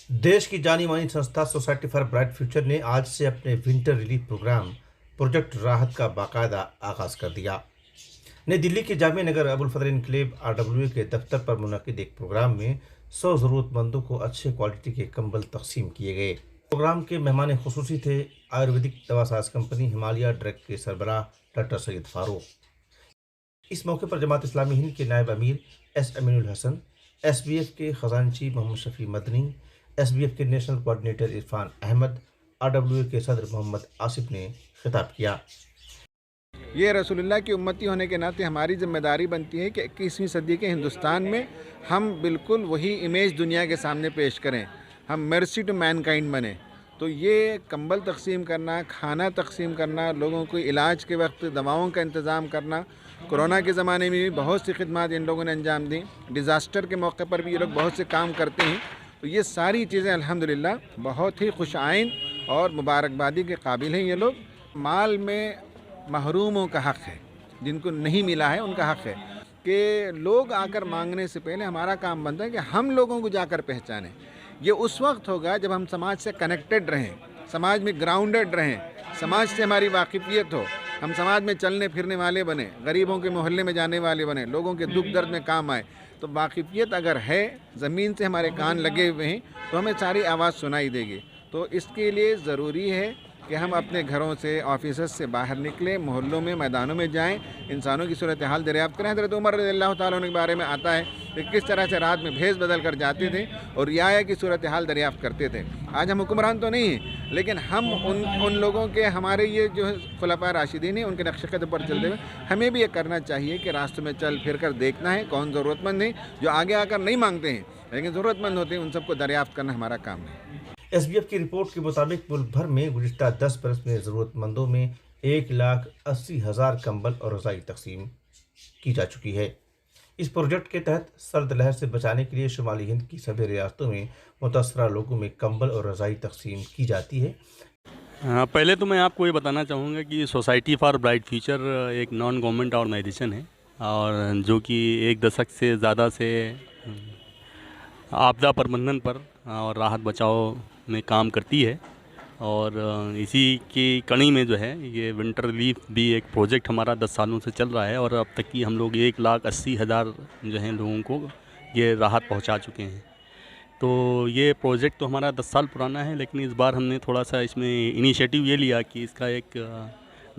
देश की जानी मानी संस्था सोसाइटी फॉर ब्राइट फ्यूचर ने आज से अपने विंटर रिलीफ प्रोग्राम प्रोजेक्ट राहत का बाकायदा आगाज कर दिया। नई दिल्ली के जामिया नगर अबुल फजल इनकलेव आरडब्ल्यू के दफ्तर पर मुनक्किद एक प्रोग्राम में 100 ज़रूरतमंदों को अच्छे क्वालिटी के कंबल तकसीम किए गए। प्रोग्राम के मेहमान खुसूसी थे आयुर्वेदिक दवासाज कंपनी हिमालय ड्रग के सरबराह डॉक्टर सैयद फारूक। इस मौके पर जमात इस्लामी हिंद के नायब अमीर एस अमीनुल हसन, SBF के खजानची मोहम्मद शफी मदनी, SBF के national coordinator Irfan Ahmed, RWA के सदर मोहम्मद आसिफ ने खिताब किया। ये रसूलुल्लाह की उम्मती होने के नाते हमारी जिम्मेदारी बनती है कि 21वीं सदी के हिंदुस्तान में हम बिल्कुल वही इमेज दुनिया के सामने पेश करें, हम मर्सी टू मैनकाइंड बने। तो ये कंबल तकसीम करना, खाना तकसीम करना, लोगों को इलाज के वक्त दवाओं का इंतज़ाम करना, कोरोना के ज़माने में भी बहुत सी खिदमत इन लोगों ने अंजाम दी, डिज़ास्टर के मौके पर भी ये लोग बहुत से काम करते हैं। तो ये सारी चीज़ें अल्हम्दुलिल्लाह बहुत ही खुश आइन और मुबारकबादी के काबिल हैं। ये लोग माल में महरूमों का हक़ है, जिनको नहीं मिला है उनका हक़ है कि लोग आकर मांगने से पहले हमारा काम बनता है कि हम लोगों को जाकर पहचानें। ये उस वक्त होगा जब हम समाज से कनेक्टेड रहें, समाज में ग्राउंडेड रहें, समाज से हमारी वाकिफ़ियत हो, हम समाज में चलने फिरने वाले बने, गरीबों के मोहल्ले में जाने वाले बने, लोगों के दुख दर्द में काम आए। तो वाकिफ़ियत अगर है, ज़मीन से हमारे कान लगे हुए हैं, तो हमें सारी आवाज़ सुनाई देगी। तो इसके लिए ज़रूरी है कि हम अपने घरों से, ऑफिस से बाहर निकलें, मोहल्लों में, मैदानों में जाएं, इंसानों की सूरत हाल दरियाफ़्त करें। हज़रत उमर रज़ियल्लाहु ताला अन्हु के बारे में आता है कि किस तरह से रात में भेस बदल कर जाते थे और रियाया की सूरत हाल दरियाफ़्त करते थे। आज हम हुक्मरान तो नहीं हैं, लेकिन हम उन लोगों के, हमारे ये जो खुलफा राशिदीन हैं, उनके नक्शे कदम पर चलते हुए हमें भी ये करना चाहिए कि रास्तों में चल फिर कर देखना है कौन ज़रूरतमंद है। जो आगे आकर नहीं मांगते हैं लेकिन ज़रूरतमंद होते हैं, उन सबको दरियाफ़्त करना हमारा काम है। SBF की रिपोर्ट के मुताबिक मुल्क भर में गुज़िश्ता 10 बरस में ज़रूरतमंदों में 1,80,000 कंबल और रज़ाई तकसीम की जा चुकी है। इस प्रोजेक्ट के तहत सर्द लहर से बचाने के लिए शुमाली हिंद की सभी रियासतों में मुतासरा लोगों में कंबल और रज़ाई तकसीम की जाती है। पहले तो मैं आपको ये बताना चाहूँगा कि सोसाइटी फॉर ब्राइट फ्यूचर एक नॉन गवर्नमेंट ऑर्गेनाइजेशन है और जो कि 1 दशक से ज़्यादा से आपदा प्रबंधन पर और राहत बचाव में काम करती है। और इसी की कड़ी में जो है ये विंटर रिलीफ भी एक प्रोजेक्ट हमारा 10 सालों से चल रहा है और अब तक की हम लोग 1,80,000 जो हैं लोगों को ये राहत पहुंचा चुके हैं। तो ये प्रोजेक्ट तो हमारा 10 साल पुराना है, लेकिन इस बार हमने थोड़ा सा इसमें इनिशिएटिव ये लिया कि इसका एक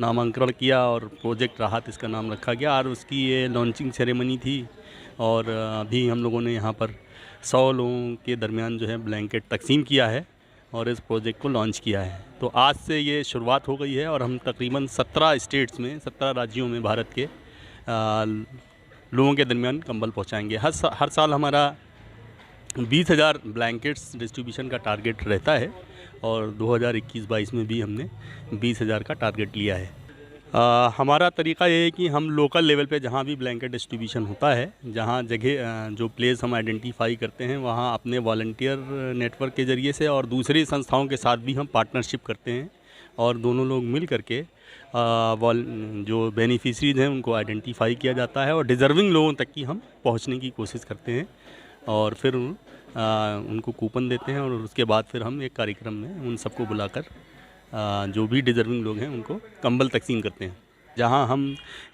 नामांकन किया और प्रोजेक्ट राहत इसका नाम रखा गया और उसकी ये लॉन्चिंग सेरेमनी थी। और अभी हम लोगों ने यहाँ पर 100 लोगों के दरमियान जो है ब्लैंकेट तकसीम किया है और इस प्रोजेक्ट को लॉन्च किया है। तो आज से ये शुरुआत हो गई है और हम तकरीबन 17 स्टेट्स में, 17 राज्यों में भारत के लोगों के दरमियान कंबल पहुंचाएंगे। हर साल हमारा 20,000 ब्लैंकेट्स डिस्ट्रीब्यूशन का टारगेट रहता है और 2021-22 में भी हमने 20,000 का टारगेट लिया है। हमारा तरीक़ा ये है कि हम लोकल लेवल पे जहाँ भी ब्लैंकेट डिस्ट्रीब्यूशन होता है, जहाँ जगह जो प्लेस हम आइडेंटिफाई करते हैं, वहाँ अपने वॉलंटियर नेटवर्क के ज़रिए से और दूसरी संस्थाओं के साथ भी हम पार्टनरशिप करते हैं और दोनों लोग मिल करके जो बेनिफिशरीज़ हैं उनको आइडेंटिफाई किया जाता है और डिज़र्विंग लोगों तक की हम पहुँचने की कोशिश करते हैं और फिर उनको कूपन देते हैं और उसके बाद फिर हम एक कार्यक्रम में उन सबको बुलाकर जो भी डिज़र्विंग लोग हैं उनको कंबल तकसीम करते हैं। जहां हम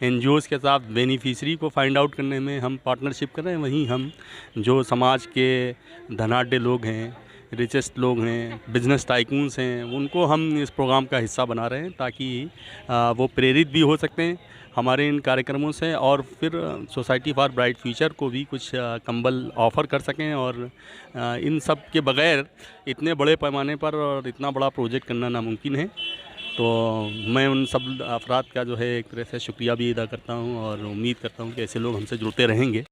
NGOs के साथ बेनिफिशरी को फाइंड आउट करने में हम पार्टनरशिप कर रहे हैं, वहीं हम जो समाज के धनाढ्य लोग हैं, रिचेस्ट लोग हैं, बिज़नेस टाइकून्स हैं, उनको हम इस प्रोग्राम का हिस्सा बना रहे हैं ताकि वो प्रेरित भी हो सकते हैं हमारे इन कार्यक्रमों से और फिर सोसाइटी फॉर ब्राइट फ्यूचर को भी कुछ कंबल ऑफ़र कर सकें। और इन सब के बग़ैर इतने बड़े पैमाने पर और इतना बड़ा प्रोजेक्ट करना नामुमकिन है। तो मैं उन सब अफराद का जो है एक तरह से शुक्रिया भी अदा करता हूं और उम्मीद करता हूं कि ऐसे लोग हमसे जुड़ते रहेंगे।